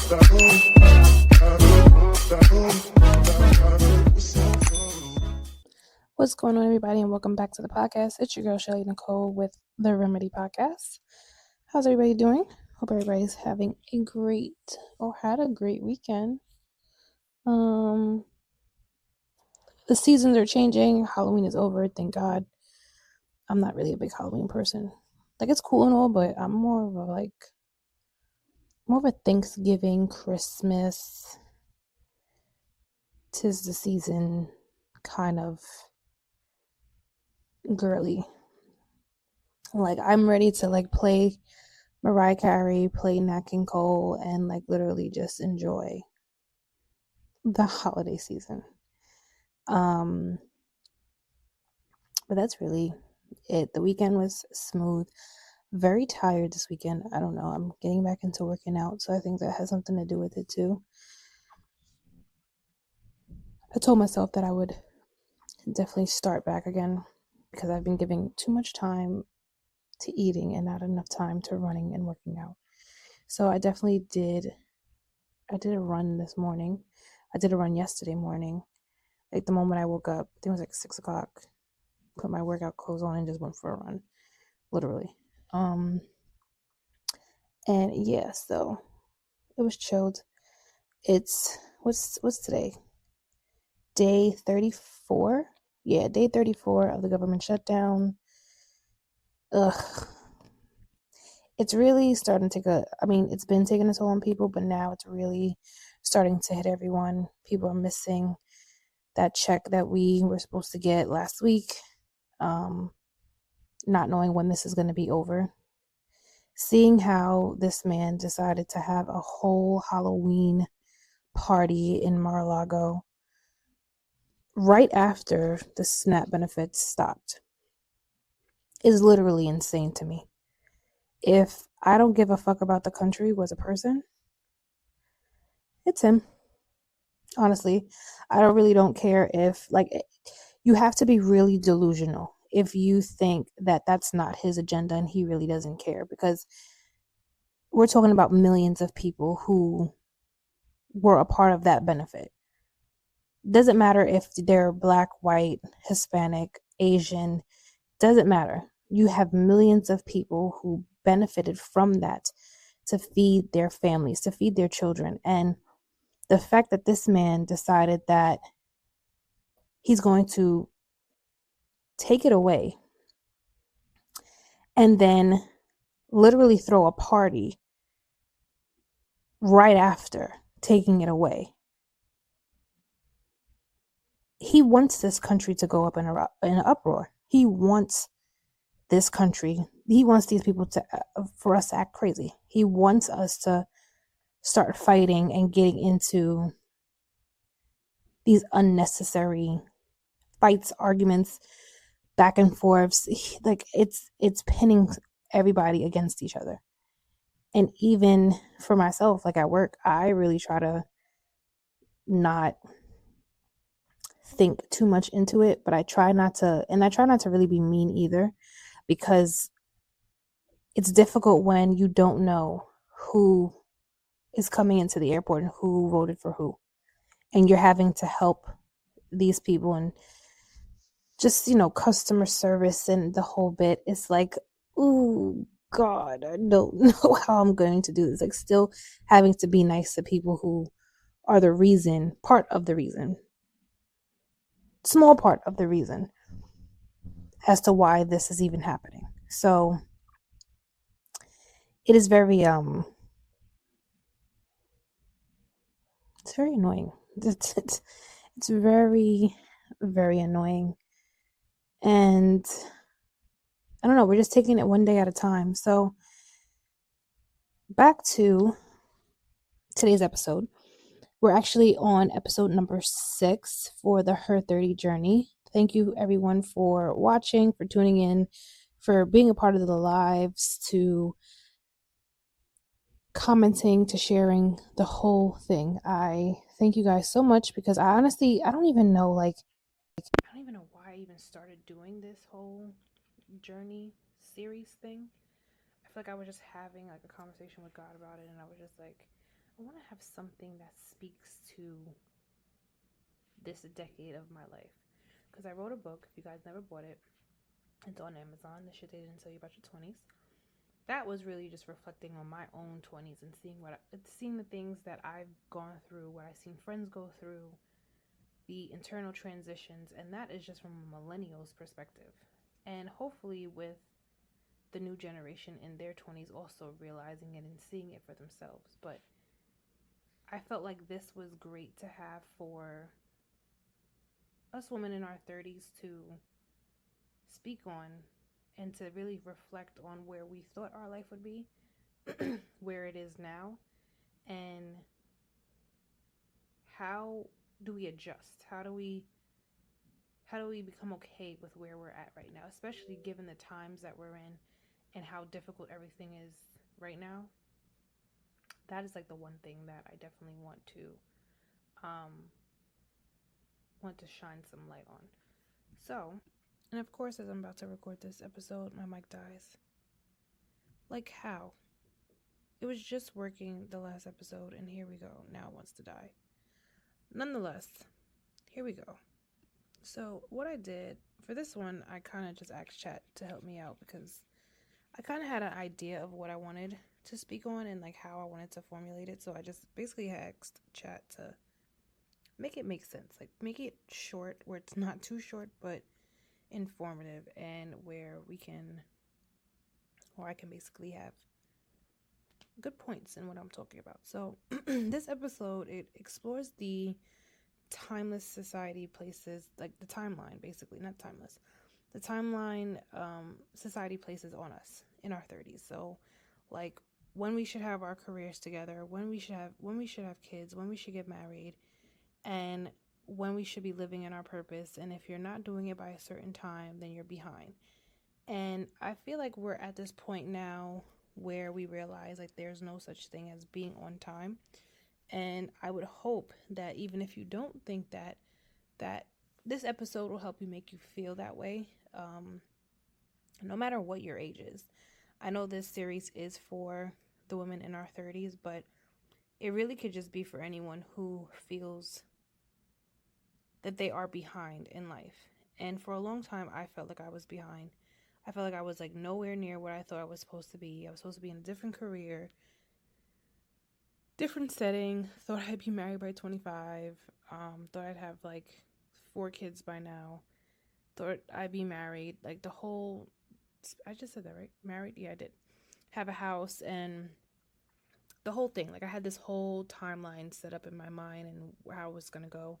What's going on, everybody, and welcome back to the podcast. It's your girl, Shelly Nicole, with the Remedy Podcast. How's everybody doing? Hope everybody's having a great or had a great weekend. The seasons are changing. Halloween is over, thank God. I'm not really a big Halloween person. Like, it's cool and all, but I'm more of a Thanksgiving, Christmas, 'tis the season kind of girly. Like, I'm ready to play Mariah Carey, play Nat King Cole, and literally just enjoy the holiday season. But that's really it. The weekend was smooth. Very tired this weekend. I don't know. I'm getting back into working out, so I think that has something to do with it too. I told myself that I would definitely start back again because I've been giving too much time to eating and not enough time to running and working out. So I definitely did. I did a run this morning. I did a run yesterday morning. Like, the moment I woke up, I think it was 6 o'clock, put my workout clothes on and just went for a run, literally. And yeah, so it was chilled. It's what's today? Day 34? Yeah, day 34 of the government shutdown. Ugh. It's really starting to it's been taking a toll on people, but now it's really starting to hit everyone. People are missing that check that we were supposed to get last week, not knowing when this is going to be over. Seeing how this man decided to have a whole Halloween party in Mar-a-Lago right after the SNAP benefits stopped is literally insane to me. If I don't give a fuck about the country was a person, it's him. Honestly, I really don't care if, you have to be really delusional if you think that that's not his agenda and he really doesn't care, because we're talking about millions of people who were a part of that benefit. Doesn't matter if they're black, white, Hispanic, Asian, doesn't matter. You have millions of people who benefited from that to feed their families, to feed their children. And the fact that this man decided that he's going to take it away and then literally throw a party right after taking it away. He wants this country to go up in an uproar. He wants this country. He wants these people for us to act crazy. He wants us to start fighting and getting into these unnecessary fights, arguments, back and forths. Like, it's pinning everybody against each other. And even for myself, at work, I really try to not think too much into it, but I try not to really be mean either, because it's difficult when you don't know who is coming into the airport and who voted for who, and you're having to help these people and just, customer service and the whole bit. It's like, ooh, God, I don't know how I'm going to do this. Still having to be nice to people who are part of the reason, small part of the reason as to why this is even happening. So it is very, it's very annoying. It's very, very annoying. And I don't know, we're just taking it one day at a time. So back to today's episode. We're actually on episode number 6 for the Her 30 journey. Thank you, everyone, for watching, for tuning in, for being a part of the lives, to commenting, to sharing, the whole thing. I thank you guys so much, because I don't even know, why I even started doing this whole journey series thing. I feel like I was just having a conversation with God about it, and I was just like, I want to have something that speaks to this decade of my life. Because I wrote a book. If you guys never bought it, it's on Amazon. The shit they didn't tell you about your 20s. That was really just reflecting on my own 20s and seeing the things that I've gone through, what I've seen friends go through, the internal transitions, and that is just from a millennial's perspective. And hopefully with the new generation in their 20s also realizing it and seeing it for themselves. But I felt like this was great to have for us women in our 30s to speak on and to really reflect on where we thought our life would be, where it is now, and how do we adjust? How do we become okay with where we're at right now, especially given the times that we're in and how difficult everything is right now? That is like the one thing that I definitely want to shine some light on. So, and of course, as I'm about to record this episode, my mic dies. Like how? It was just working the last episode, and here we go. Now it wants to die. Nonetheless, here we go. So what I did for this one, I kind of just asked chat to help me out because I kind of had an idea of what I wanted to speak on and like how I wanted to formulate it. So I just basically asked chat to make it make sense, like make it short where it's not too short, but informative, and where I can basically have good points in what I'm talking about. So this episode, it explores the timeless society places, like the timeline, basically, not timeless, the timeline society places on us in our 30s. So like when we should have our careers together, when we should have kids, when we should get married, and when we should be living in our purpose. And if you're not doing it by a certain time, then you're behind. And I feel like we're at this point now where we realize like there's no such thing as being on time. And I would hope that even if you don't think that this episode will help you make you feel that way, no matter what your age is. I know this series is for the women in our 30s, but it really could just be for anyone who feels that they are behind in life. And for a long time, I felt like I was behind. I felt like I was like nowhere near what I thought I was supposed to be. I was supposed to be in a different career, different setting. Thought I'd be married by 25. Thought I'd have like 4 kids by now. Thought I'd be married. Like the whole, I just said that, right? Married? Yeah, I did. Have a house and the whole thing. Like I had this whole timeline set up in my mind and how it was going to go.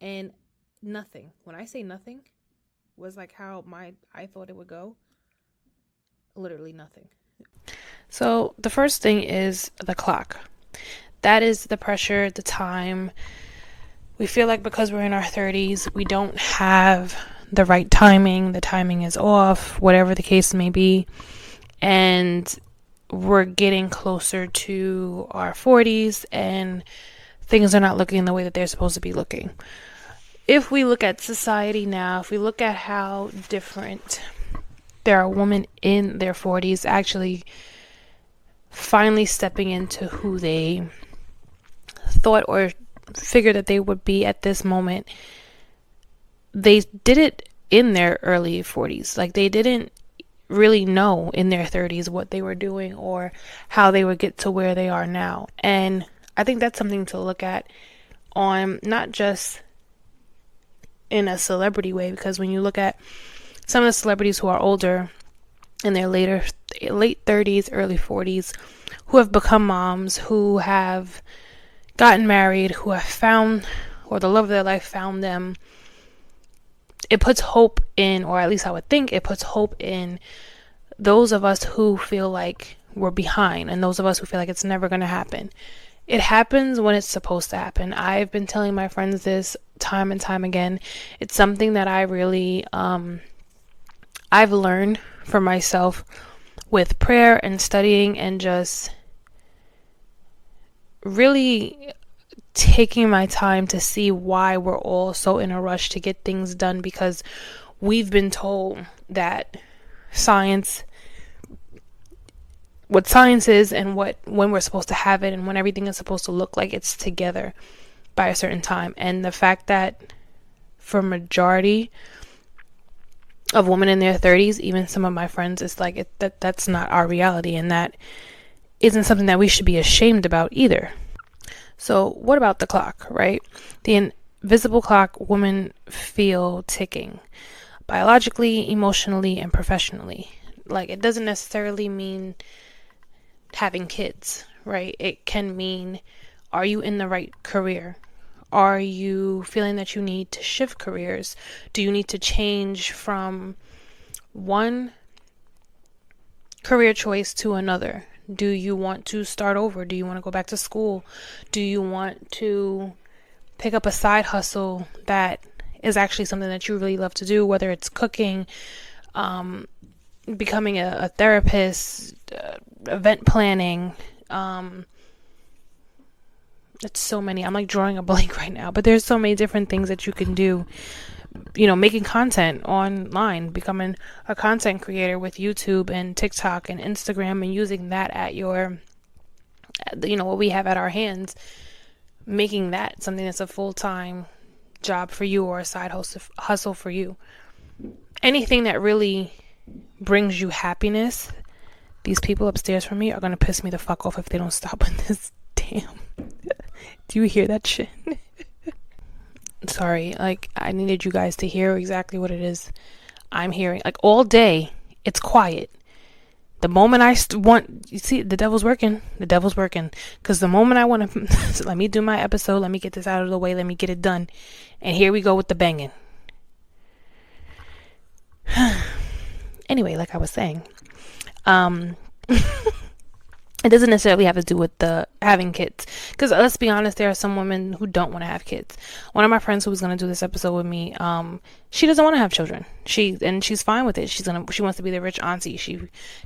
And nothing, when I say nothing, was like how I thought it would go. Literally nothing. So the first thing is the clock. That is the pressure, the time. We feel like because we're in our 30s, we don't have the right timing. The timing is off, whatever the case may be. And we're getting closer to our 40s and things are not looking the way that they're supposed to be looking. If we look at society now, if we look at how different there are women in their 40s actually finally stepping into who they thought or figured that they would be at this moment, they did it in their early 40s. Like they didn't really know in their 30s what they were doing or how they would get to where they are now. And I think that's something to look at on not just in a celebrity way, because when you look at some of the celebrities who are older in their late 30s, early 40s, who have become moms, who have gotten married, who have found, or the love of their life found them, it puts hope in, or at least I would think it puts hope in those of us who feel like we're behind and those of us who feel like it's never going to happen. It happens when it's supposed to happen. I've been telling my friends this time and time again. It's something that I really, I've learned for myself with prayer and studying and just really taking my time to see why we're all so in a rush to get things done, because we've been told that science what science is and when we're supposed to have it and when everything is supposed to look like it's together by a certain time. And the fact that for majority of women in their 30s, even some of my friends, it's like that's not our reality, and that isn't something that we should be ashamed about either. So what about the clock, right? The invisible clock women feel ticking biologically, emotionally, and professionally. Like, it doesn't necessarily mean having kids, right? It can mean, are you in the right career? Are you feeling that you need to shift careers? Do you need to change from one career choice to another? Do you want to start over? Do you want to go back to school? Do you want to pick up a side hustle that is actually something that you really love to do, whether it's cooking, becoming a therapist, event planning, it's so many. I'm like drawing a blank right now, but there's so many different things that you can do. Making content online, becoming a content creator with YouTube and TikTok and Instagram, and using that at your, what we have at our hands, making that something that's a full-time job for you or a side hustle for you. Anything that really brings you happiness. These people upstairs from me are going to piss me the fuck off if they don't stop with this. Damn. Do you hear that shit? Sorry, like, I needed you guys to hear exactly what it is I'm hearing. Like, all day, it's quiet. The moment I you see, the devil's working. Because the moment I want to, let me do my episode, let me get this out of the way, let me get it done. And here we go with the banging. Anyway, like I was saying, it doesn't necessarily have to do with the having kids, because let's be honest, there are some women who don't want to have kids. One of my friends who was going to do this episode with me, she doesn't want to have children. She's fine with it. She wants to be the rich auntie.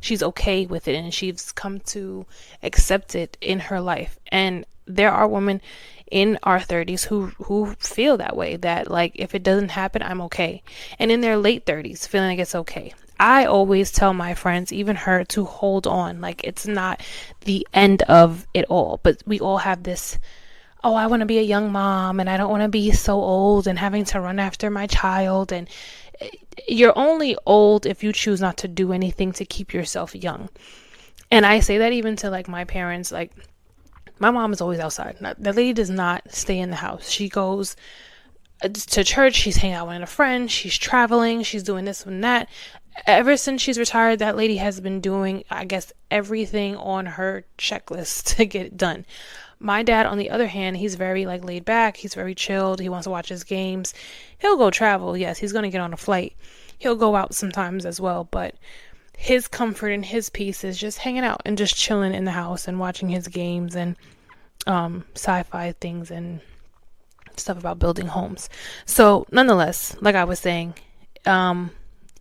She's okay with it, and she's come to accept it in her life. And there are women in our 30s who feel that way, that like, if it doesn't happen, I'm okay. And in their late 30s, feeling like it's okay. I always tell my friends, even her, to hold on. Like, it's not the end of it all, but we all have this, oh, I want to be a young mom and I don't want to be so old and having to run after my child. And you're only old if you choose not to do anything to keep yourself young. And I say that even to like my parents. Like, my mom is always outside. The lady does not stay in the house. She goes to church, she's hanging out with a friend, she's traveling, she's doing this and that. Ever since she's retired, that lady has been doing, I guess, everything on her checklist to get it done. My dad, on the other hand, he's very like laid back. He's very chilled. He wants to watch his games. He'll go travel. Yes, he's going to get on a flight. He'll go out sometimes as well. But his comfort and his peace is just hanging out and just chilling in the house and watching his games and sci-fi things and stuff about building homes. So nonetheless, like I was saying,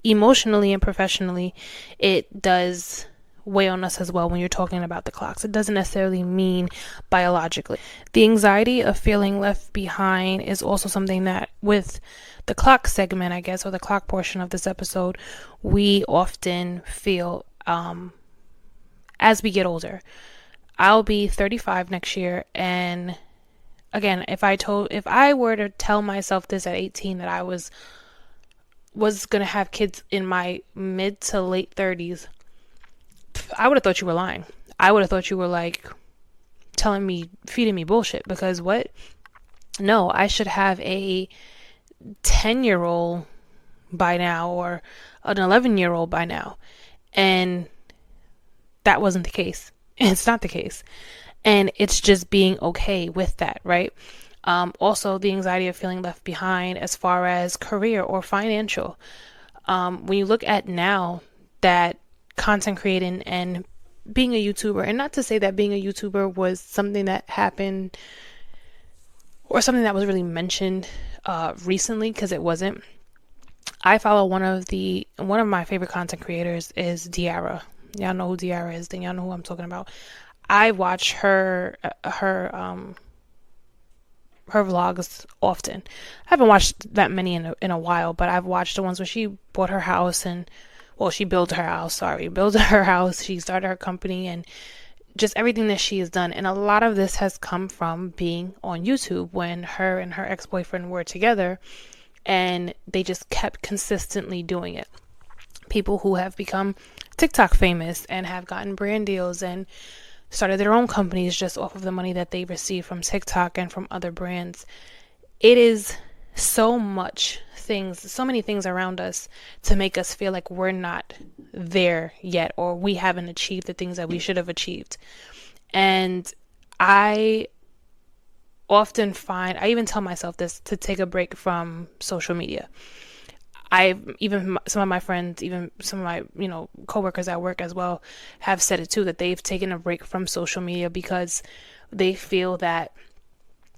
emotionally and professionally, it does weigh on us as well when you're talking about the clocks. It doesn't necessarily mean biologically. The anxiety of feeling left behind is also something that with the clock segment, I guess, or the clock portion of this episode, we often feel as we get older. I'll be 35 next year, and again, if I were to tell myself this at 18, that I was going to have kids in my mid to late 30s, I would have thought you were lying. I would have thought you were like feeding me bullshit, because what? No, I should have a 10-year-old by now or an 11-year-old by now. And that wasn't the case. It's not the case. And it's just being okay with that, right? Also, the anxiety of feeling left behind as far as career or financial. When you look at now that content creating and being a YouTuber, and not to say that being a YouTuber was something that happened or something that was really mentioned recently, because it wasn't. I follow one of my favorite content creators is Diara. Y'all know who Diara is, then y'all know who I'm talking about. I watch her vlogs often. I haven't watched that many in a while, but I've watched the ones where she bought her house and well, she built her house, built her house. She started her company and just everything that she has done. And a lot of this has come from being on YouTube when her and her ex-boyfriend were together and they just kept consistently doing it. People who have become TikTok famous and have gotten brand deals and started their own companies just off of the money that they receive from TikTok and from other brands. It is so many things around us to make us feel like we're not there yet, or we haven't achieved the things that we should have achieved. And I often I even tell myself this, to take a break from social media. Some of my friends, even some of my, coworkers at work as well, have said it too, that they've taken a break from social media because they feel that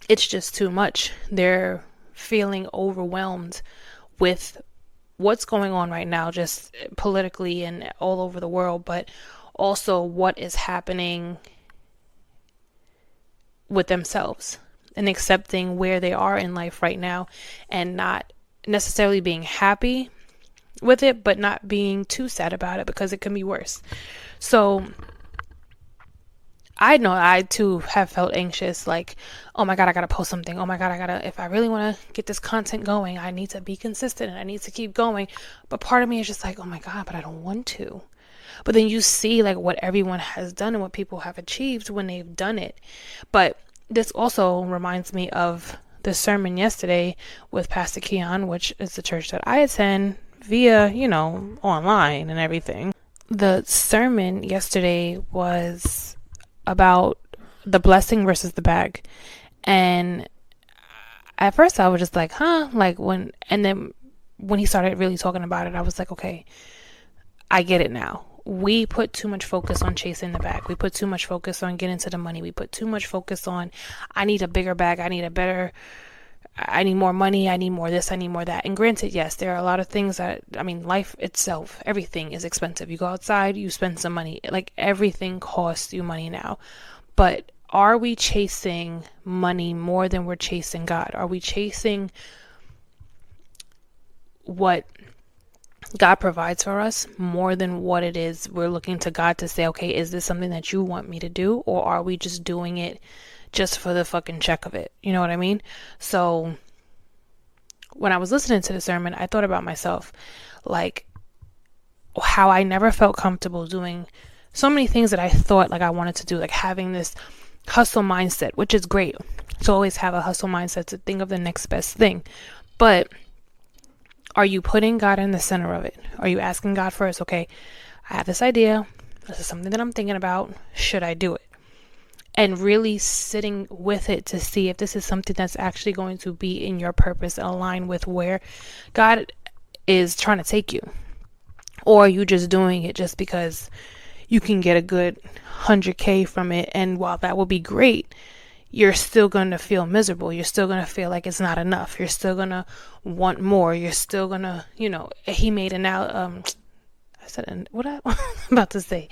it's just too much. They're feeling overwhelmed with what's going on right now, just politically and all over the world, but also what is happening with themselves and accepting where they are in life right now and not necessarily being happy with it, but not being too sad about it because it can be worse. So I know I too have felt anxious, like, oh my God, I gotta post something. Oh my God, if I really want to get this content going, I need to be consistent and I need to keep going. But part of me is just like, oh my God, but I don't want to. But then you see like what everyone has done and what people have achieved when they've done it. But this also reminds me of the sermon yesterday with Pastor Keon, which is the church that I attend via, online and everything. The sermon yesterday was about the blessing versus the bag. And at first I was just like, and then when he started really talking about it, I was like, okay, I get it now. We put too much focus on chasing the bag. We put too much focus on getting to the money. We put too much focus on, I need a bigger bag. I need more money. I need more this. I need more that. And granted, yes, there are a lot of things life itself, everything is expensive. You go outside, you spend some money. Like everything costs you money now. But are we chasing money more than we're chasing God? Are we chasing what God provides for us more than what it is we're looking to God to say, okay, is this something that you want me to do? Or are we just doing it just for the fucking check of it? You know what I mean? So when I was listening to the sermon, I thought about myself, like how I never felt comfortable doing so many things that I thought like I wanted to do, like having this hustle mindset, which is great to always have a hustle mindset, to think of the next best thing. But are you putting God in the center of it? Are you asking God first, okay, I have this idea. This is something that I'm thinking about. Should I do it? And really sitting with it to see if this is something that's actually going to be in your purpose and align with where God is trying to take you. Or are you just doing it just because you can get a good 100K from it? And while that will be great, you're still going to feel miserable. You're still going to feel like it's not enough. You're still going to want more. You're still going to, he made what I'm about to say.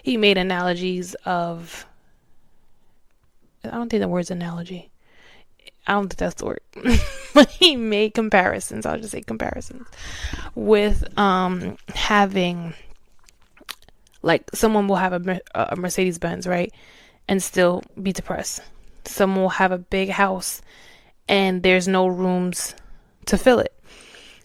He made analogies of, I don't think the word's analogy. I don't think that's the word. But he made comparisons. I'll just say comparisons with having, like, someone will have a Mercedes Benz, right? And still be depressed. Someone will have a big house and there's no rooms to fill it.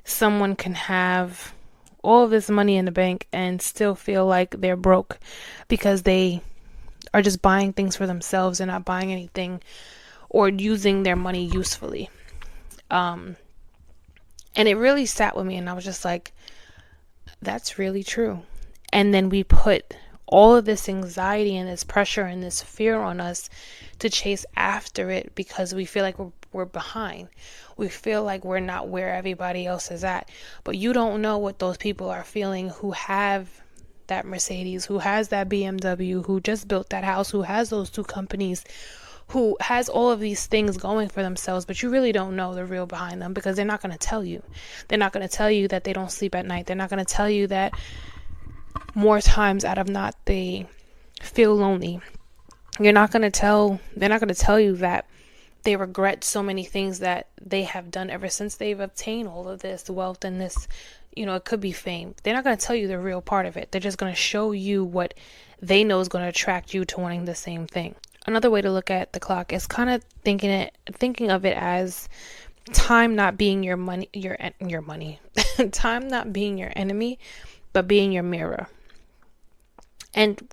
Someone can have all of this money in the bank and still feel like they're broke because they are just buying things for themselves and not buying anything or using their money usefully. And it really sat with me and I was just like, that's really true. And then we put all of this anxiety and this pressure and this fear on us to chase after it because we feel like we're behind. We feel like we're not where everybody else is at. But you don't know what those people are feeling who have that Mercedes, who has that BMW, who just built that house, who has those 2 companies, who has all of these things going for themselves, but you really don't know the real behind them because they're not going to tell you. They're not going to tell you that they don't sleep at night. They're not going to tell you that more times out of not they feel lonely. They're not going to tell you that they regret so many things that they have done ever since they've obtained all of this wealth and this, it could be fame. They're not going to tell you the real part of it. They're just going to show you what they know is going to attract you to wanting the same thing. Another way to look at the clock is kind of thinking of it as time not being your money, your money, time not being your enemy, but being your mirror. And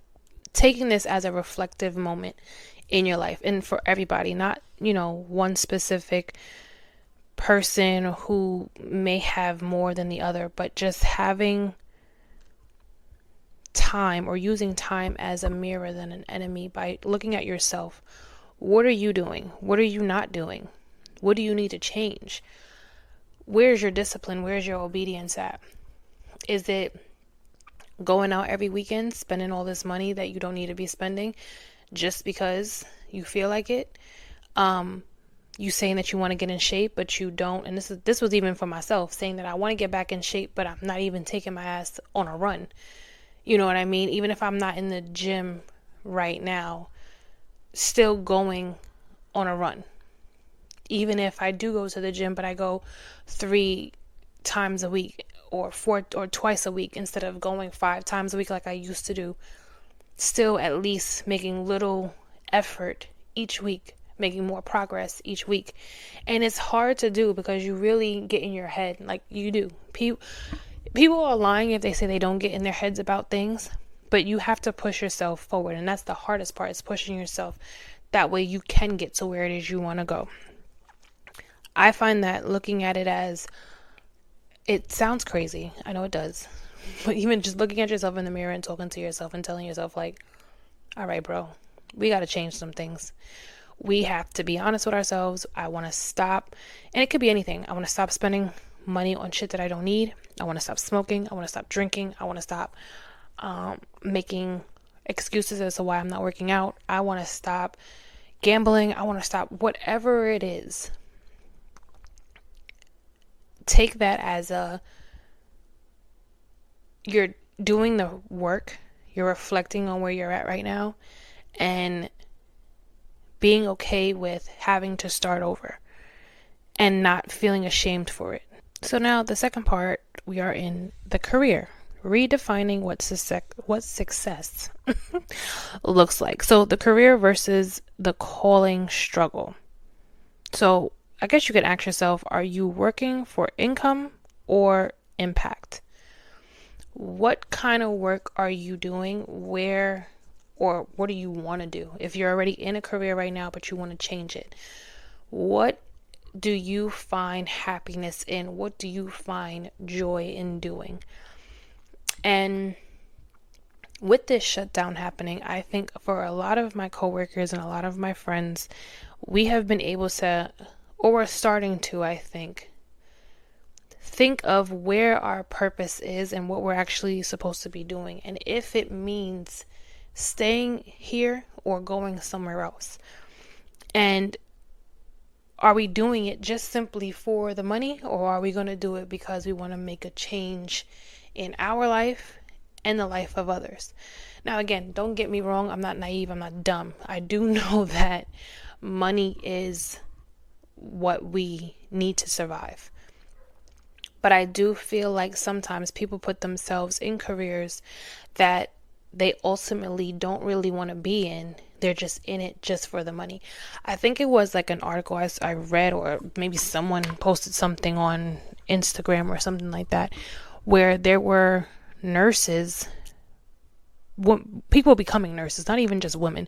taking this as a reflective moment in your life, and for everybody, not, one specific person who may have more than the other, but just having time or using time as a mirror than an enemy by looking at yourself. What are you doing? What are you not doing? What do you need to change? Where's your discipline? Where's your obedience at? Is it going out every weekend, spending all this money that you don't need to be spending just because you feel like it? You saying that you want to get in shape, but you don't. And this was even for myself, saying that I want to get back in shape, but I'm not even taking my ass on a run. You know what I mean? Even if I'm not in the gym right now, still going on a run. Even if I do go to the gym, but I go 3 times a week or 4 or twice a week instead of going 5 times a week like I used to do, still at least making little effort each week, making more progress each week. And it's hard to do because you really get in your head, like you do. People are lying if they say they don't get in their heads about things, but you have to push yourself forward. And that's the hardest part, is pushing yourself. That way you can get to where it is you want to go. I find that looking at it as, it sounds crazy. I know it does. But even just looking at yourself in the mirror and talking to yourself and telling yourself like, all right, bro, we got to change some things. We have to be honest with ourselves. I want to stop. And it could be anything. I want to stop spending money on shit that I don't need. I want to stop smoking. I want to stop drinking. I want to stop making excuses as to why I'm not working out. I want to stop gambling. I want to stop whatever it is. Take that as you're doing the work. You're reflecting on where you're at right now and being okay with having to start over and not feeling ashamed for it. So now the second part, we are in the career, redefining what success looks like. So the career versus the calling struggle. So I guess you could ask yourself, are you working for income or impact? What kind of work are you doing? Where or what do you want to do? If you're already in a career right now, but you want to change it, what do you find happiness in? What do you find joy in doing? And with this shutdown happening, I think for a lot of my coworkers and a lot of my friends, we have been able to, or we're starting to, I think of where our purpose is and what we're actually supposed to be doing. And if it means staying here or going somewhere else. And are we doing it just simply for the money, or are we going to do it because we want to make a change in our life and the life of others? Now, again, don't get me wrong. I'm not naive. I'm not dumb. I do know that money is what we need to survive. But I do feel like sometimes people put themselves in careers that they ultimately don't really want to be in. They're just in it just for the money. I think it was like an article I read, or maybe someone posted something on Instagram or something like that, where there were nurses, people becoming nurses, not even just women,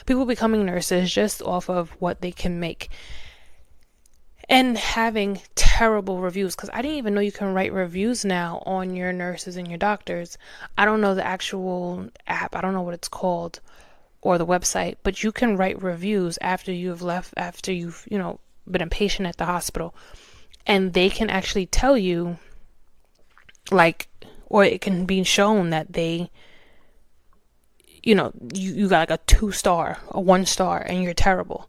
people becoming nurses just off of what they can make. And having terrible reviews, because I didn't even know you can write reviews now on your nurses and your doctors. I don't know the actual app. I don't know what it's called or the website, but you can write reviews after you've left, after you've, been a patient at the hospital. And they can actually tell you, or it can be shown that they, you got like a 2-star, a 1-star, and you're terrible.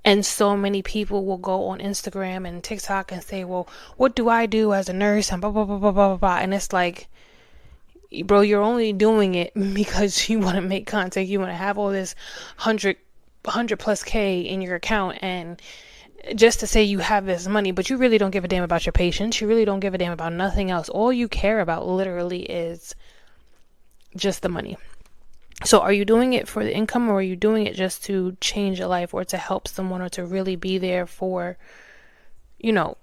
And so many people will go on Instagram and TikTok and say, well, what do I do as a nurse? And blah, blah, blah, blah, blah, blah. And it's like, bro, you're only doing it because you want to make content. You want to have all this 100 100 plus K in your account, and just to say you have this money, but you really don't give a damn about your patients. You really don't give a damn about nothing else. All you care about literally is just the money. So are you doing it for the income, or are you doing it just to change a life, or to help someone, or to really be there for,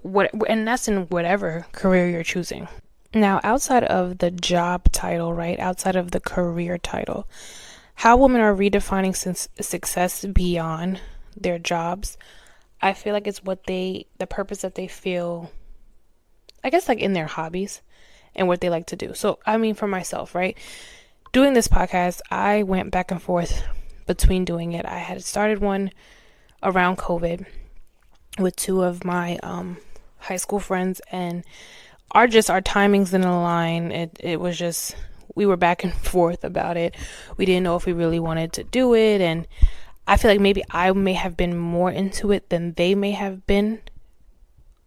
what? And that's in whatever career you're choosing. Now, outside of the job title, right? Outside of the career title, how women are redefining success beyond their jobs, I feel like it's the purpose that they feel, I guess, like in their hobbies and what they like to do. So, I mean, for myself, right? Doing this podcast, I went back and forth between doing it. I had started one around COVID with two of my high school friends, and our timings didn't align. It was just, we were back and forth about it. We didn't know if we really wanted to do it, and I feel like maybe I may have been more into it than they may have been,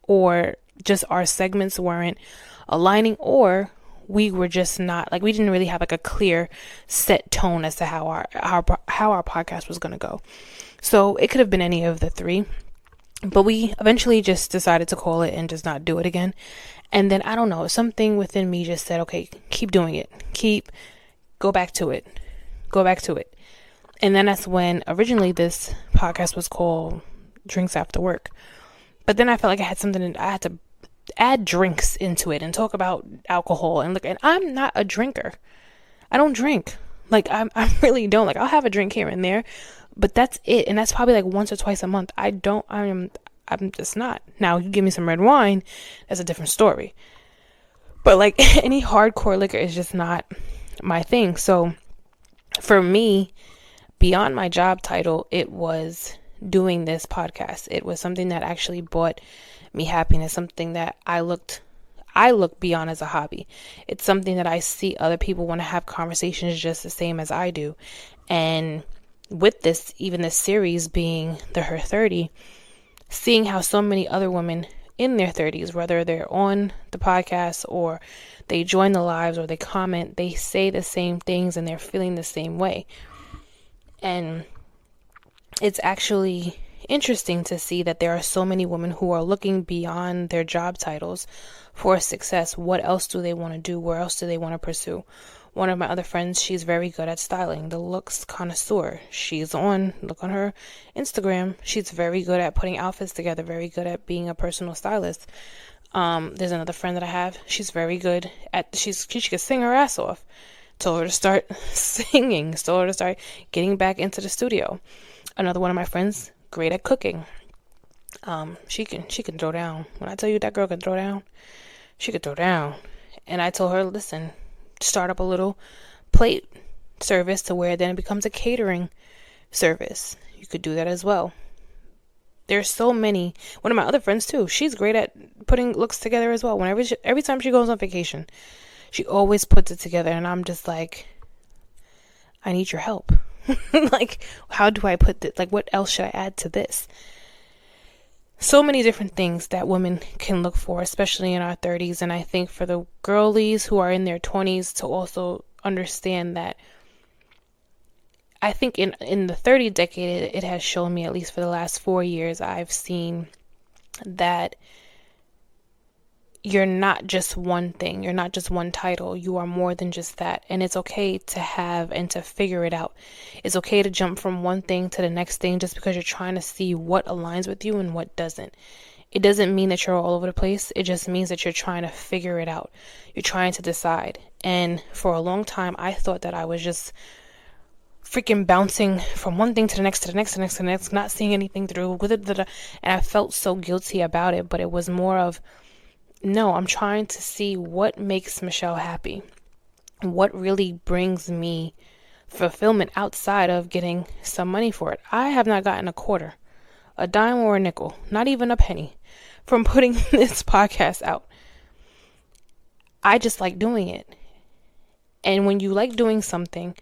or just our segments weren't aligning, or we were just not, like, we didn't really have like a clear set tone as to how our podcast was going to go. So it could have been any of the three, but we eventually just decided to call it and just not do it again. And then, I don't know, something within me just said, okay, keep doing it. Go back to it. And then that's when originally this podcast was called Drinks After Work. But then I felt like I had to add drinks into it and talk about alcohol and I'm not a drinker. I don't drink. Like, I really don't. Like, I'll have a drink here and there, but that's it. And that's probably like once or twice a month. I'm just not. Now, you give me some red wine, that's a different story. But like, any hardcore liquor is just not my thing. So for me, beyond my job title, it was doing this podcast. It was something that actually brought me happiness, something that I look beyond as a hobby. It's something that I see other people want to have conversations just the same as I do. And with this, even this series being the Her 30, seeing how so many other women in their 30s, whether they're on the podcast or they join the lives or they comment, they say the same things and they're feeling the same way. And it's actually interesting to see that there are so many women who are looking beyond their job titles for success. What else do they want to do? Where else do they want to pursue? One of my other friends, she's very good at styling, the looks connoisseur. Look on her Instagram. She's very good at putting outfits together, very good at being a personal stylist. There's another friend that I have. She's very good at, she could sing her ass off. Told her to start singing, told her to start getting back into the studio. Another one of my friends, great at cooking. She can throw down. When I tell you that girl can throw down, she could throw down. And I told her, listen, start up a little plate service to where then it becomes a catering service. You could do that as well. There's so many. One of my other friends too, she's great at putting looks together as well. Every time she goes on vacation, she always puts it together, and I'm just like, I need your help. Like, how do I put this? Like, what else should I add to this? So many different things that women can look for, especially in our 30s. And I think for the girlies who are in their 20s to also understand that, I think in the 30 decade, it has shown me, at least for the last 4 years, I've seen that you're not just one thing. You're not just one title. You are more than just that. And it's okay to have and to figure it out. It's okay to jump from one thing to the next thing just because you're trying to see what aligns with you and what doesn't. It doesn't mean that you're all over the place. It just means that you're trying to figure it out. You're trying to decide. And for a long time, I thought that I was just freaking bouncing from one thing to the next, to the next, to the next, to the next, not seeing anything through. And I felt so guilty about it. But it was more of, no, I'm trying to see what makes Michelle happy. What really brings me fulfillment outside of getting some money for it. I have not gotten a quarter, a dime or a nickel, not even a penny from putting this podcast out. I just like doing it. And when you like doing something,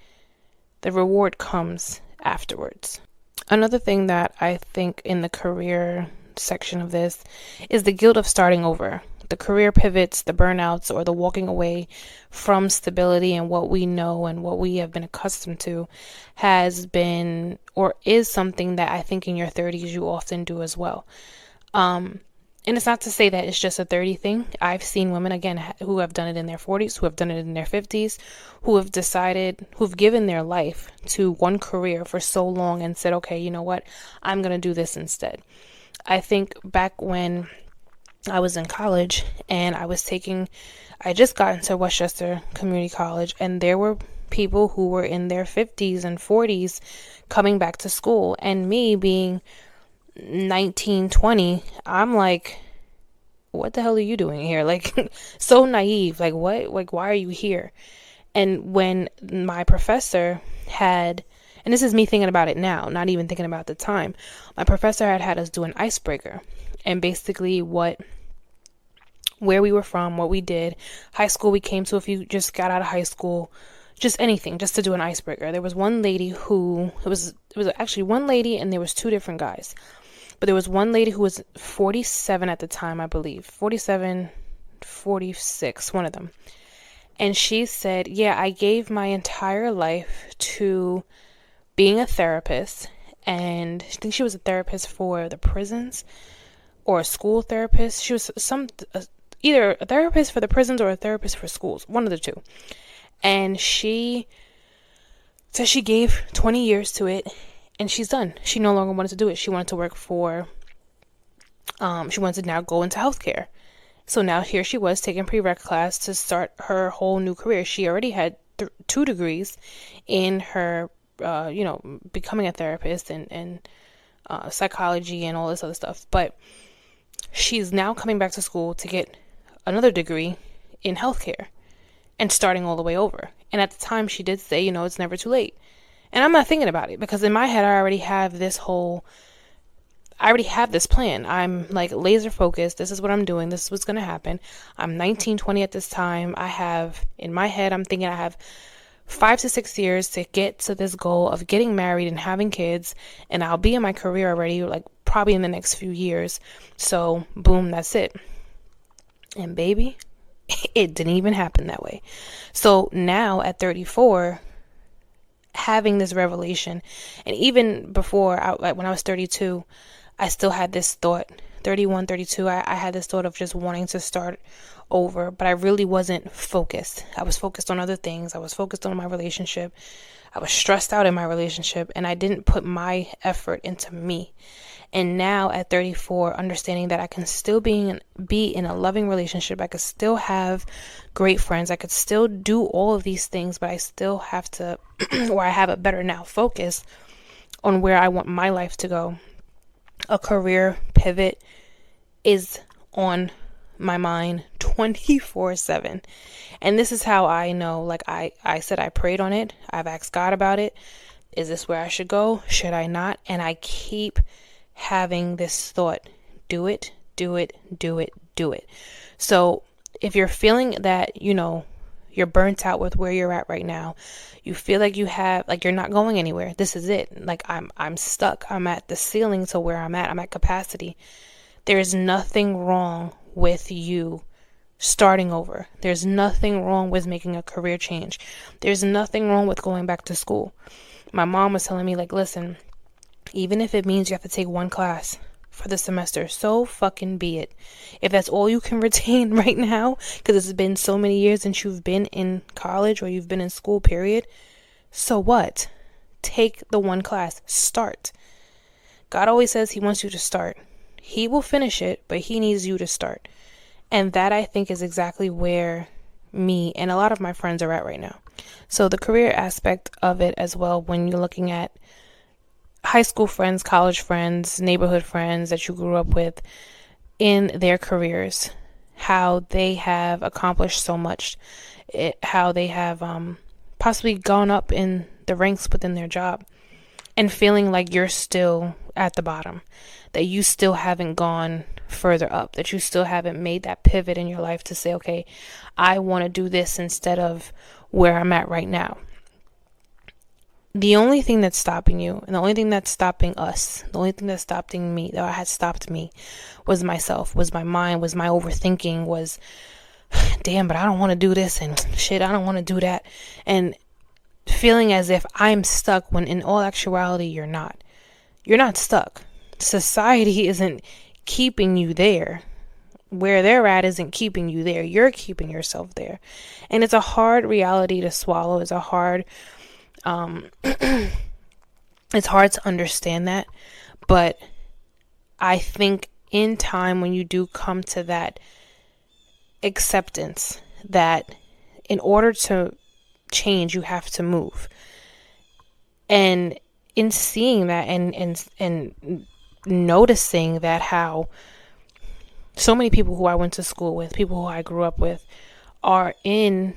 the reward comes afterwards. Another thing that I think in the career section of this is the guilt of starting over. the career pivots, the burnouts, or the walking away from stability and what we know and what we have been accustomed to has been or is something that I think in your 30s you often do as well. And it's not to say that it's just a 30 thing. I've seen women, again, who have done it in their 40s, who have done it in their 50s, who've given their life to one career for so long and said, okay, you know what, I'm going to do this instead. I think back when I was in college and I just got into Westchester Community College, and there were people who were in their 50s and 40s coming back to school, and me being 19, 20, I'm like, what the hell are you doing here? Like, so naive. Like, what? Like, why are you here? And when my professor had, and this is me thinking about it now, not even thinking about the time, my professor had us do an icebreaker. And basically where we were from, what we did, high school we came to, if you just got out of high school, just anything, just to do an icebreaker. There was one lady who, it was actually one lady and there was two different guys. But there was one lady who was 47 at the time, I believe. 47, 46, one of them. And she said, yeah, I gave my entire life to being a therapist. And I think she was a therapist for the prisons or a school therapist. She was either a therapist for the prisons or a therapist for schools, one of the two. And she said she gave 20 years to it. And she's done. She no longer wanted to do it. She wanted to work she wanted to now go into healthcare. So now here she was taking prereq class to start her whole new career. She already had 2 degrees in her, becoming a therapist and psychology and all this other stuff. But she's now coming back to school to get another degree in healthcare and starting all the way over. And at the time she did say, it's never too late. And I'm not thinking about it because in my head, I already have this plan. I'm like laser focused. This is what I'm doing. This is what's going to happen. I'm 19, 20 at this time. In my head, I'm thinking I have 5 to 6 years to get to this goal of getting married and having kids. And I'll be in my career already, like probably in the next few years. So boom, that's it. And baby, it didn't even happen that way. So now at 34, having this revelation, and even before, like when I was 32, I still had this thought, 31, 32, I had this thought of just wanting to start over, but I really wasn't focused. I was focused on other things. I was focused on my relationship. I was stressed out in my relationship, and I didn't put my effort into me. And now at 34, understanding that I can still be in a loving relationship, I could still have great friends, I could still do all of these things, but I still have to, or I have a better now focus on where I want my life to go. A career pivot is on my mind 24/7. And this is how I know, like I said, I prayed on it. I've asked God about it. Is this where I should go? Should I not? And I keep having this thought, do it, do it, do it, do it. So if you're feeling that, you're burnt out with where you're at right now, you feel like you're not going anywhere. This is it. Like I'm stuck. I'm at the ceiling to where I'm at. I'm at capacity. There is nothing wrong with you starting over. There's nothing wrong with making a career change. There's nothing wrong with going back to school. My mom was telling me, like, listen, even if it means you have to take one class for the semester, so fucking be it. If that's all you can retain right now, because it's been so many years since you've been in college or you've been in school, period, so what? Take the one class. Start. God always says he wants you to start. He will finish it, but he needs you to start. And that, I think, is exactly where me and a lot of my friends are at right now. So the career aspect of it as well, when you're looking at high school friends, college friends, neighborhood friends that you grew up with in their careers, how they have accomplished so much, how they have possibly gone up in the ranks within their job, and feeling like you're still at the bottom, that you still haven't gone further up, that you still haven't made that pivot in your life to say, okay, I want to do this instead of where I'm at right now. the only thing that's stopping you, and the only thing that's stopping us, the only thing that's stopping me, that had stopped me, was myself, was my mind, was my overthinking, was, damn, but I don't want to do this, and shit, I don't want to do that, and feeling as if I'm stuck, when in all actuality you're not. You're not stuck. Society isn't keeping you there. Where they're at isn't keeping you there. You're keeping yourself there. And it's a hard reality to swallow. It's a hard it's hard to understand that. But I think in time, when you do come to that acceptance that in order to change, you have to move. And in seeing that and noticing that, how so many people who I went to school with, people who I grew up with, are in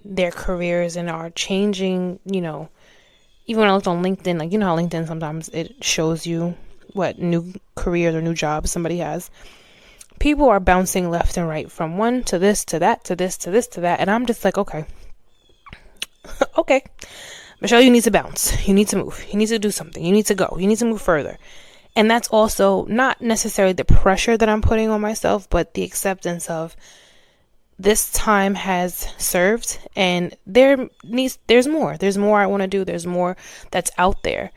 their careers and are changing, even when I looked on LinkedIn, like, how LinkedIn sometimes it shows you what new careers or new jobs somebody has. People are bouncing left and right from one to this, to that, to this, to this, to that. And I'm just like, okay, okay, Michelle, you need to bounce. You need to move. You need to do something. You need to go. You need to move further. And that's also not necessarily the pressure that I'm putting on myself, but the acceptance of this time has served, and there's more. There's more I want to do. There's more that's out there.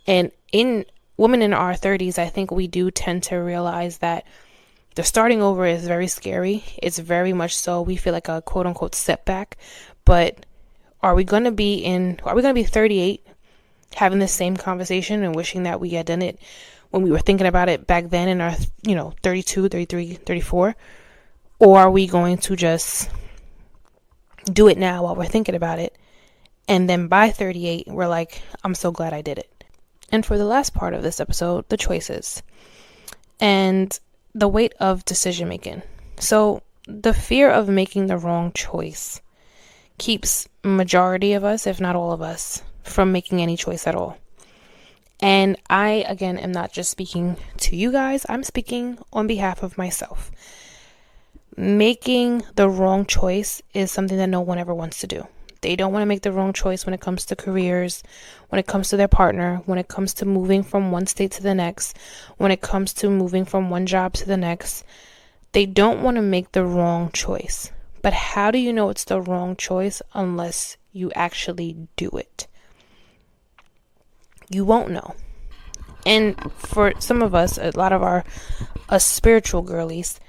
And in women in our 30s, I think we do tend to realize that the starting over is very scary. It's very much so. We feel like a quote unquote setback, but are we going to be 38 having the same conversation and wishing that we had done it when we were thinking about it back then in our, 32, 33, 34? Or are we going to just do it now while we're thinking about it? And then by 38, we're like, I'm so glad I did it. And for the last part of this episode, the choices and the weight of decision making. So the fear of making the wrong choice keeps majority of us, if not all of us, from making any choice at all. And I, again, am not just speaking to you guys. I'm speaking on behalf of myself. Making the wrong choice is something that no one ever wants to do. They don't want to make the wrong choice when it comes to careers, when it comes to their partner, when it comes to moving from one state to the next, when it comes to moving from one job to the next. They don't want to make the wrong choice. But how do you know it's the wrong choice unless you actually do it? You won't know. And for some of us, a lot of us spiritual girlies,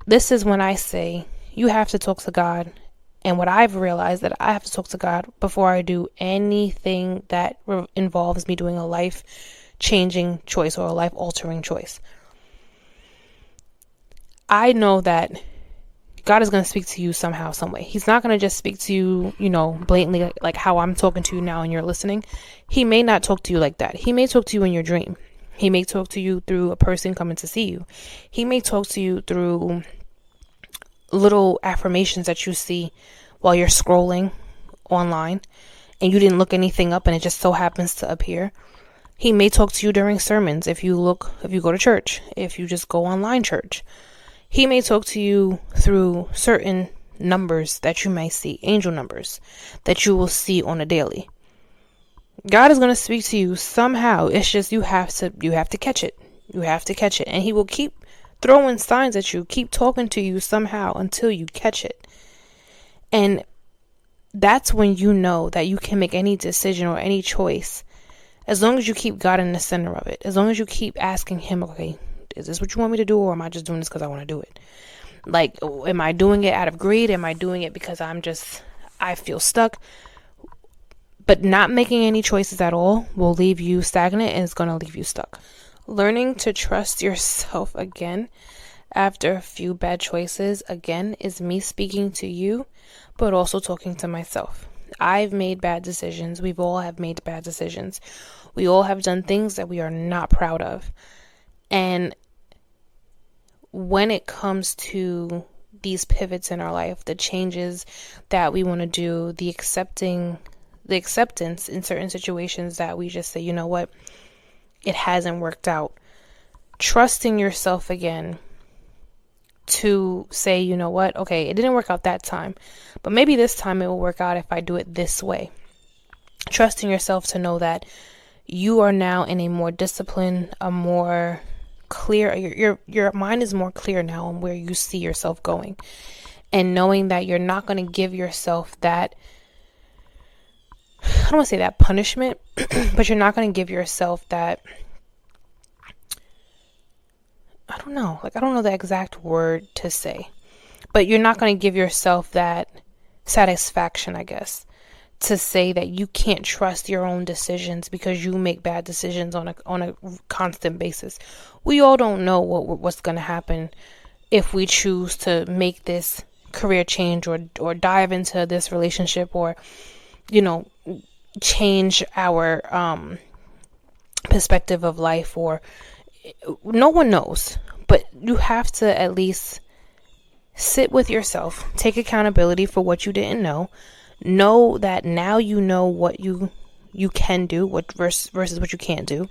this is when I say you have to talk to God. And what I've realized, that I have to talk to God before I do anything that involves me doing a life-changing choice or a life-altering choice. I know that God is going to speak to you somehow, some way. He's not going to just speak to you, blatantly like how I'm talking to you now and you're listening. He may not talk to you like that. He may talk to you in your dream. He may talk to you through a person coming to see you. He may talk to you through little affirmations that you see while you're scrolling online and you didn't look anything up and it just so happens to appear. He may talk to you during sermons if you go to church, if you just go online church. He may talk to you through certain numbers that you may see, angel numbers that you will see on a daily. God is going to speak to you somehow. It's just you have to catch it. You have to catch it. And he will keep throwing signs at you, keep talking to you somehow until you catch it. And that's when you know that you can make any decision or any choice as long as you keep God in the center of it. As long as you keep asking him, okay, is this what you want me to do, or am I just doing this because I want to do it? Like, am I doing it out of greed? Am I doing it because I feel stuck? But not making any choices at all will leave you stagnant and it's going to leave you stuck. Learning to trust yourself again after a few bad choices, again, is me speaking to you, but also talking to myself. I've made bad decisions. We've all have made bad decisions. We all have done things that we are not proud of. And when it comes to these pivots in our life, the changes that we want to do, the acceptance in certain situations that we just say, you know what, it hasn't worked out. Trusting yourself again to say, you know what, okay, it didn't work out that time, but maybe this time it will work out if I do it this way. trusting yourself to know that you are now in a more disciplined, a more clear, your mind is more clear now on where you see yourself going, and knowing that you're not going to give yourself that, I don't want to say that punishment, but you're not going to give yourself that, I don't know the exact word to say, but you're not going to give yourself that satisfaction, I guess, to say that you can't trust your own decisions because you make bad decisions on a constant basis. We all don't know what's going to happen if we choose to make this career change or dive into this relationship, or change our perspective of life, or no one knows. But you have to at least sit with yourself, take accountability for what you didn't know that now you know what you can do, what versus what you can't do,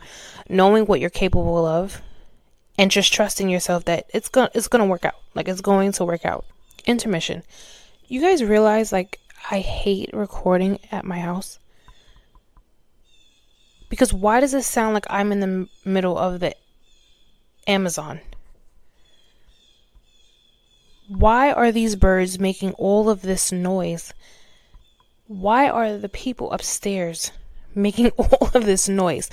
knowing what you're capable of, and just trusting yourself that it's gonna work out. Like, it's going to work out. Intermission. You guys realize, like, I hate recording at my house, because why does it sound like I'm in the middle of the Amazon? Why are these birds making all of this noise? Why are the people upstairs making all of this noise?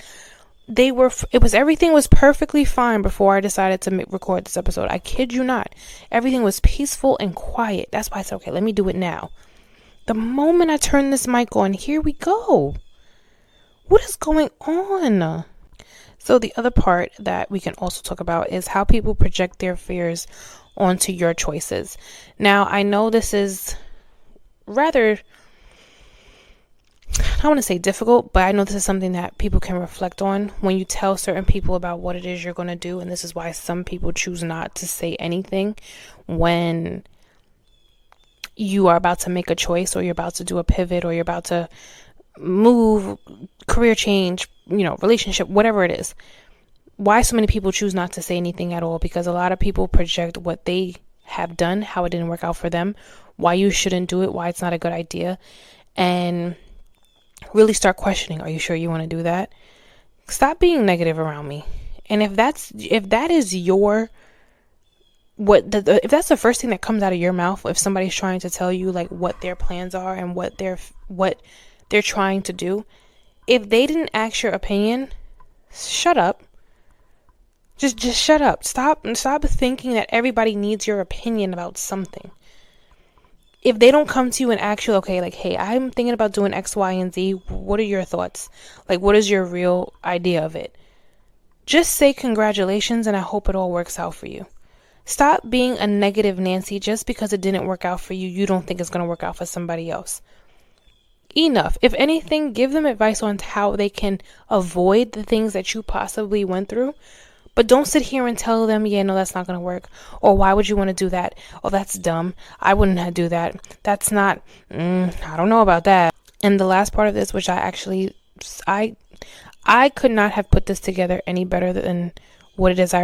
Everything was perfectly fine before I decided to record this episode. I kid you not. Everything was peaceful and quiet. That's why I said, okay, let me do it now. The moment I turn this mic on, here we go. What is going on? So the other part that we can also talk about is how people project their fears onto your choices. Now, I know this is rather, I don't want to say difficult, but I know this is something that people can reflect on when you tell certain people about what it is you're going to do. And this is why some people choose not to say anything when you are about to make a choice, or you're about to do a pivot, or you're about to move, career change, relationship, whatever it is. Why so many people choose not to say anything at all? Because a lot of people project what they have done, how it didn't work out for them, why you shouldn't do it, why it's not a good idea, and really start questioning, are you sure you want to do that? Stop being negative around me. And if that's the first thing that comes out of your mouth, if somebody's trying to tell you like what their plans are and what they're trying to do, if they didn't ask your opinion, shut up. Just shut up. Stop thinking that everybody needs your opinion about something. If they don't come to you and ask you, okay, like, hey, I'm thinking about doing X, Y, and Z. What are your thoughts? Like, what is your real idea of it? Just say congratulations, and I hope it all works out for you. Stop being a negative Nancy just because it didn't work out for you. You don't think it's going to work out for somebody else. Enough. If anything, give them advice on how they can avoid the things that you possibly went through. But don't sit here and tell them, yeah, no, that's not going to work. Or why would you want to do that? Oh, that's dumb. I wouldn't do that. That's not, I don't know about that. And the last part of this, which I could not have put this together any better than what it is I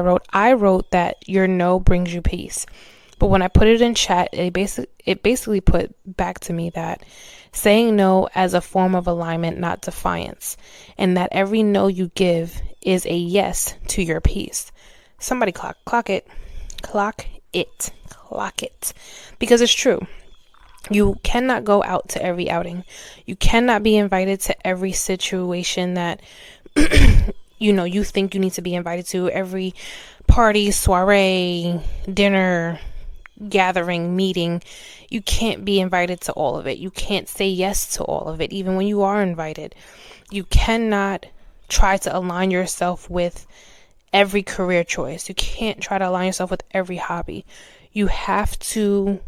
wrote that your no brings you peace. But when I put it in chat, it basically put back to me that saying no as a form of alignment, not defiance, and that every no you give is a yes to your peace. Somebody clock it, because it's true. You cannot go out to every outing. You cannot be invited to every situation that you think you need to be invited to, every party, soiree, dinner, gathering, meeting. You can't be invited to all of it. You can't say yes to all of it, even when you are invited. You cannot try to align yourself with every career choice. You can't try to align yourself with every hobby. You have to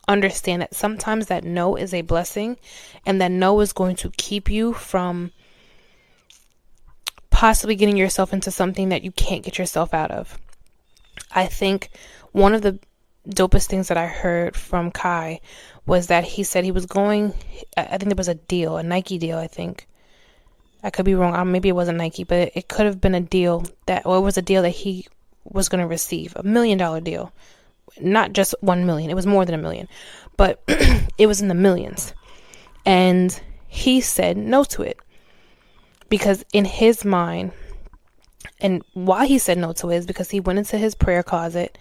understand that sometimes that no is a blessing, and that no is going to keep you from possibly getting yourself into something that you can't get yourself out of. I think one of the dopest things that I heard from Kai was that he said he was going, I think there was a deal, a Nike deal, I think. I could be wrong. Maybe it wasn't Nike, but it could have been a deal it was a deal that he was going to receive, $1 million deal. Not just 1 million. It was more than 1 million, but it was in the millions. And he said no to it. Because in his mind, and why he said no to it is because he went into his prayer closet.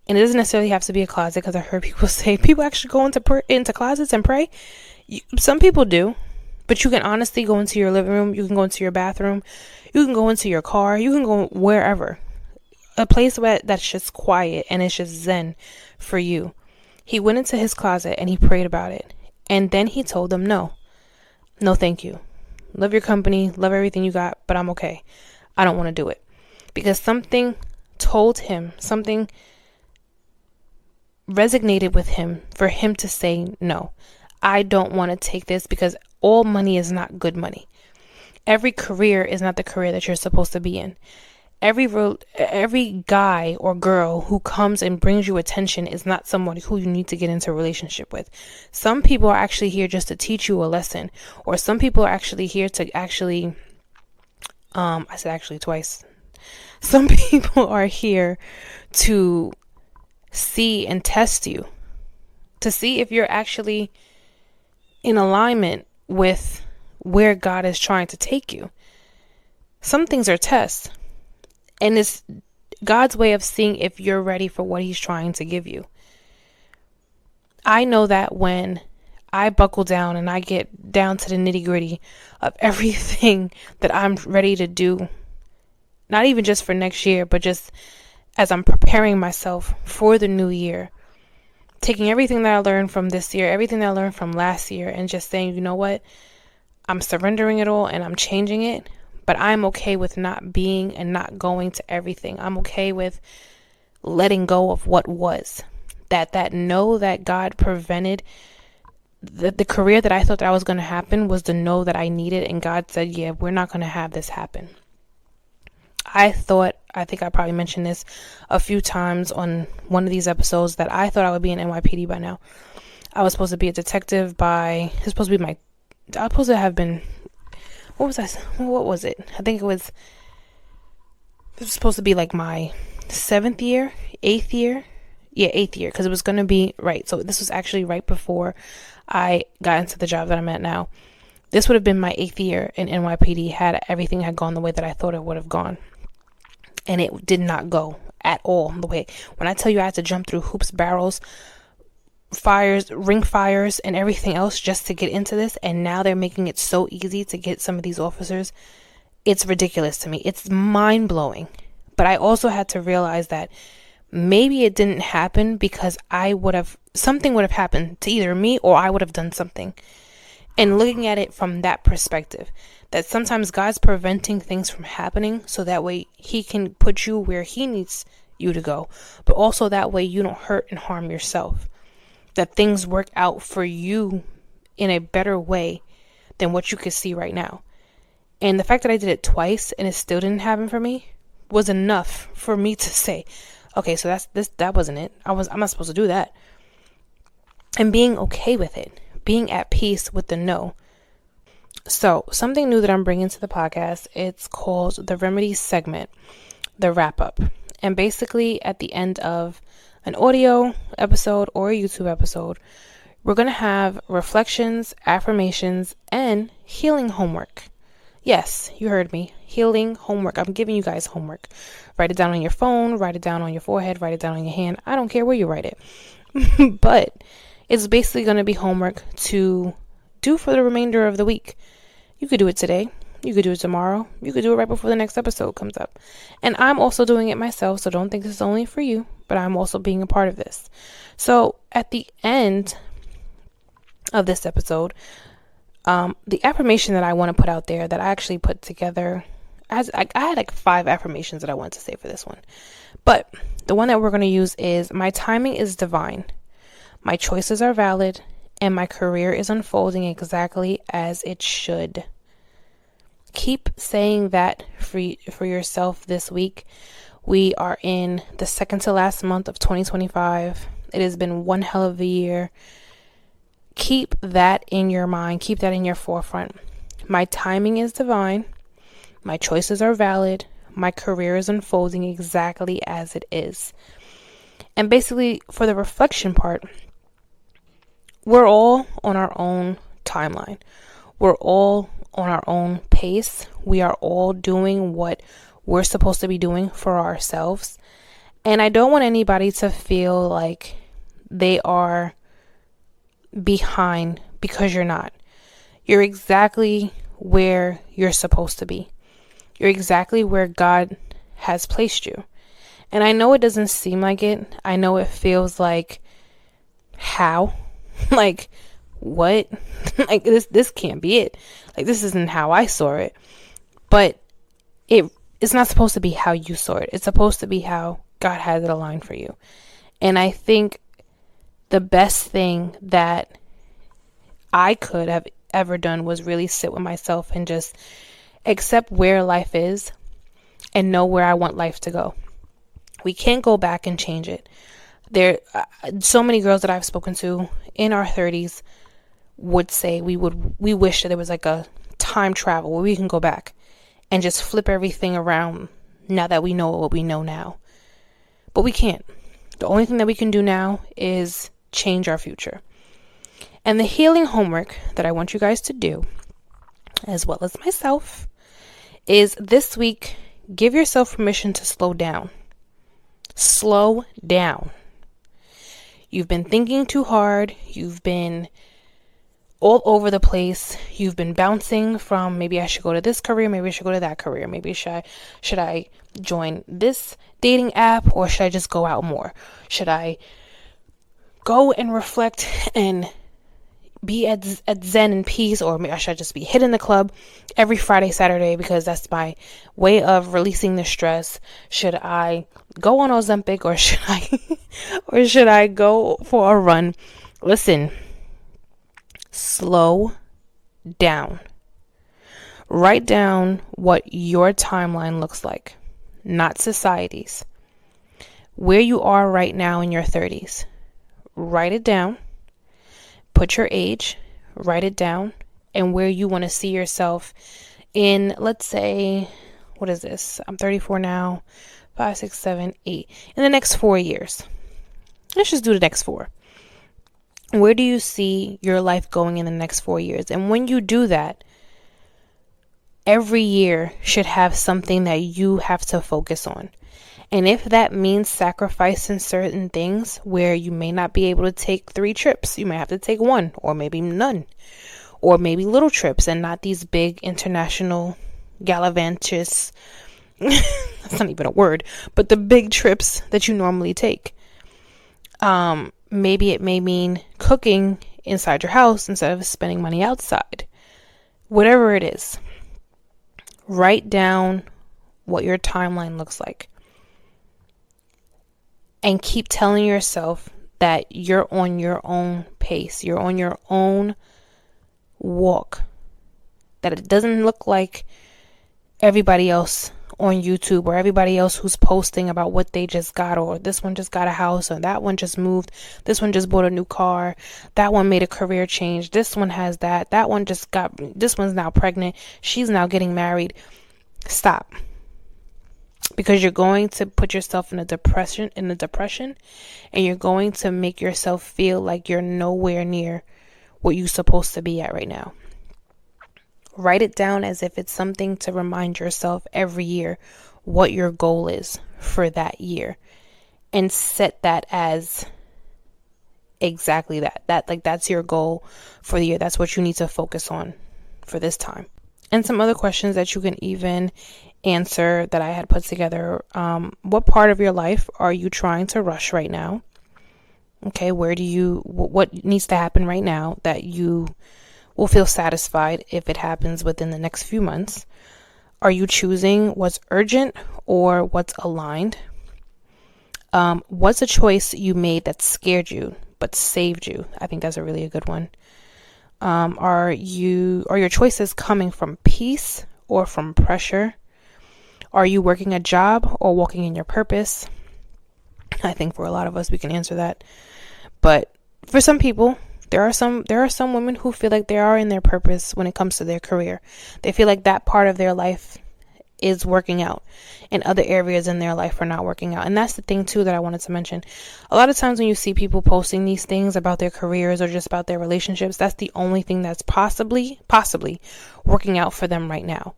And it doesn't necessarily have to be a closet, because I heard people say people actually go into closets and pray. Some people do, but you can honestly go into your living room. You can go into your bathroom. You can go into your car. You can go wherever. A place where that's just quiet and it's just zen for you. He went into his closet and he prayed about it. And then he told them, no, thank you. Love your company. Love everything you got, but I'm okay. I don't want to do it. Because something told him, something resonated with him for him to say, no, I don't want to take this, because all money is not good money. Every career is not the career that you're supposed to be in. Every guy or girl who comes and brings you attention is not somebody who you need to get into a relationship with. Some people are actually here just to teach you a lesson, or some people are actually here to I said actually twice. Some people are here to see and test you, to see if you're actually in alignment with where God is trying to take you. Some things are tests, and it's God's way of seeing if you're ready for what he's trying to give you. I know that when I buckle down and I get down to the nitty-gritty of everything that I'm ready to do, not even just for next year, but just as I'm preparing myself for the new year, taking everything that I learned from this year, everything that I learned from last year, and just saying, you know what, I'm surrendering it all and I'm changing it, but I'm okay with not being and not going to everything. I'm okay with letting go of what was. That no that God prevented, the career that I thought that was going to happen was the no that I needed, and God said, yeah, we're not going to have this happen. I think I probably mentioned this a few times on one of these episodes, that I thought I would be an NYPD by now. I was supposed to be a detective I was supposed to have been, what was it? I think it was supposed to be like my 8th year, because it was going to be, right, so this was actually right before I got into the job that I'm at now. This would have been my 8th year in NYPD had everything had gone the way that I thought it would have gone. And it did not go at all the way. When I tell you I had to jump through hoops, barrels, fires, ring fires, and everything else just to get into this, and now they're making it so easy to get some of these officers, it's ridiculous to me. It's mind-blowing. But I also had to realize that maybe it didn't happen because something would have happened to either me or I would have done something. And looking at it from that perspective, that sometimes God's preventing things from happening so that way he can put you where he needs you to go, but also that way you don't hurt and harm yourself. That things work out for you in a better way than what you could see right now. And the fact that I did it twice and it still didn't happen for me was enough for me to say, okay, so that wasn't it. I'm not supposed to do that. And being okay with it, being at peace with the no. So something new that I'm bringing to the podcast, it's called the Remedy segment, the wrap up. And basically at the end of an audio episode or a YouTube episode, we're going to have reflections, affirmations, and healing homework. Yes, you heard me. Healing homework. I'm giving you guys homework. Write it down on your phone, write it down on your forehead, write it down on your hand. I don't care where you write it. But it's basically going to be homework to do for the remainder of the week. You could do it today. You could do it tomorrow. You could do it right before the next episode comes up. And I'm also doing it myself, so don't think this is only for you, but I'm also being a part of this. So at the end of this episode, the affirmation that I want to put out there that I actually put together, I had like 5 affirmations that I wanted to say for this one. But the one that we're going to use is, my timing is divine. My choices are valid. And my career is unfolding exactly as it should. Keep saying that for yourself this week. We are in the second to last month of 2025. It has been one hell of a year. Keep that in your mind. Keep that in your forefront. My timing is divine. My choices are valid. My career is unfolding exactly as it is. And basically, for the reflection part, we're all on our own timeline. We're all on our own pace. We are all doing what we're supposed to be doing for ourselves. And I don't want anybody to feel like they are behind because you're not. You're exactly where you're supposed to be. You're exactly where God has placed you. And I know it doesn't seem like it. I know it feels like, how? Like, what? Like, this can't be it. Like, this isn't how I saw it. But it's not supposed to be how you saw it. It's supposed to be how God has it aligned for you. And I think the best thing that I could have ever done was really sit with myself and just accept where life is and know where I want life to go. We can't go back and change it. There, so many girls that I've spoken to in our 30s would say we wish that there was like a time travel where we can go back and just flip everything around now that we know what we know now. But we can't. The only thing that we can do now is change our future. And the healing homework that I want you guys to do, as well as myself, is this week, give yourself permission to slow down. Slow down. You've been thinking too hard. You've been all over the place. You've been bouncing from, maybe I should go to this career, maybe I should go to that career, maybe should I join this dating app, or should I just go out more? Should I go and reflect and be at zen and peace, or maybe should I just be hitting the club every Friday, Saturday, because that's my way of releasing the stress? Should I go on Ozempic, or should I go for a run? Listen, slow down. Write down what your timeline looks like, not society's. Where you are right now in your 30s. Write it down. Put your age, write it down, and where you want to see yourself in, let's say, what is this? I'm 34 now, 5, 6, 7, 8. In the next 4 years. Let's just do the next 4. Where do you see your life going in the next 4 years? And when you do that, every year should have something that you have to focus on. And if that means sacrificing certain things where you may not be able to take 3 trips, you may have to take 1, or maybe none, or maybe little trips and not these big international gallivantious, that's not even a word, but the big trips that you normally take. Maybe it may mean cooking inside your house instead of spending money outside. Whatever it is, write down what your timeline looks like. And keep telling yourself that you're on your own pace. You're on your own walk. That it doesn't look like everybody else on YouTube, or everybody else who's posting about what they just got, or this one just got a house, or that one just moved, this one just bought a new car, that one made a career change, this one has that one this one's now pregnant, she's now getting married. Stop. Because you're going to put yourself in a depression, and you're going to make yourself feel like you're nowhere near what you're supposed to be at right now. Write it down as if it's something to remind yourself every year what your goal is for that year, and set that as exactly that. That's your goal for the year. That's what you need to focus on for this time. And some other questions that you can even answer that I had put together. What part of your life are you trying to rush right now? Okay, what needs to happen right now that you will feel satisfied if it happens within the next few months? Are you choosing what's urgent or what's aligned? What's a choice you made that scared you but saved you? I think that's a really good one. Are your choices coming from peace or from pressure? Are you working a job or walking in your purpose? I think for a lot of us, we can answer that. But for some people, there are some women who feel like they are in their purpose when it comes to their career. They feel like that part of their life is working out and other areas in their life are not working out. And that's the thing too that I wanted to mention. A lot of times when you see people posting these things about their careers or just about their relationships, that's the only thing that's possibly working out for them right now.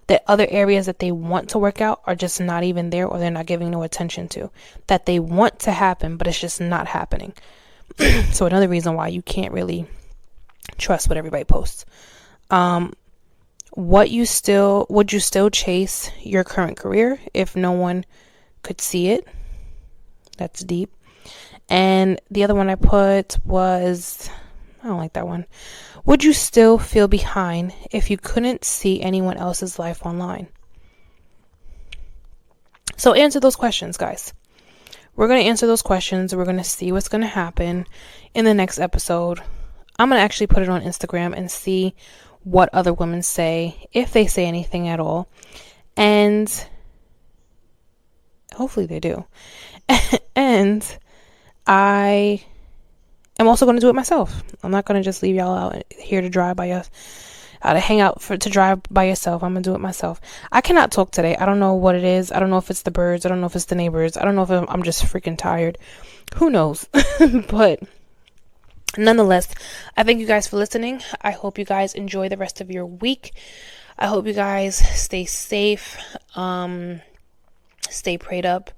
That other areas that they want to work out are just not even there, or they're not giving no attention to. That they want to happen, but it's just not happening. So another reason why you can't really trust what everybody posts. Would you still chase your current career if no one could see it? That's deep. And the other one I put was, I don't like that one. Would you still feel behind if you couldn't see anyone else's life online? So answer those questions, guys. We're going to answer those questions. We're going to see what's going to happen in the next episode. I'm going to actually put it on Instagram and see what other women say, if they say anything at all. And hopefully they do. And I am also going to do it myself. I'm not going to just leave y'all out here to drive by us, to hang out to drive by yourself. I'm going to do it myself. I cannot talk today. I don't know what it is. I don't know if it's the birds. I don't know if it's the neighbors. I don't know if I'm just freaking tired. Who knows? But nonetheless, I thank you guys for listening. I hope you guys enjoy the rest of your week. I hope you guys stay safe. Stay prayed up.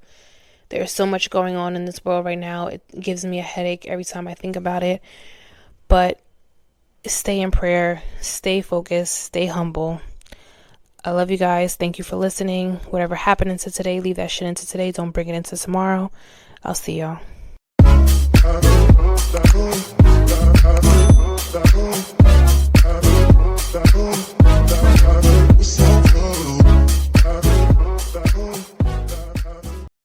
There's so much going on in this world right now. It gives me a headache every time I think about it. But stay in prayer. Stay focused. Stay humble. I love you guys. Thank you for listening. Whatever happened into today, leave that shit into today. Don't bring it into tomorrow. I'll see y'all.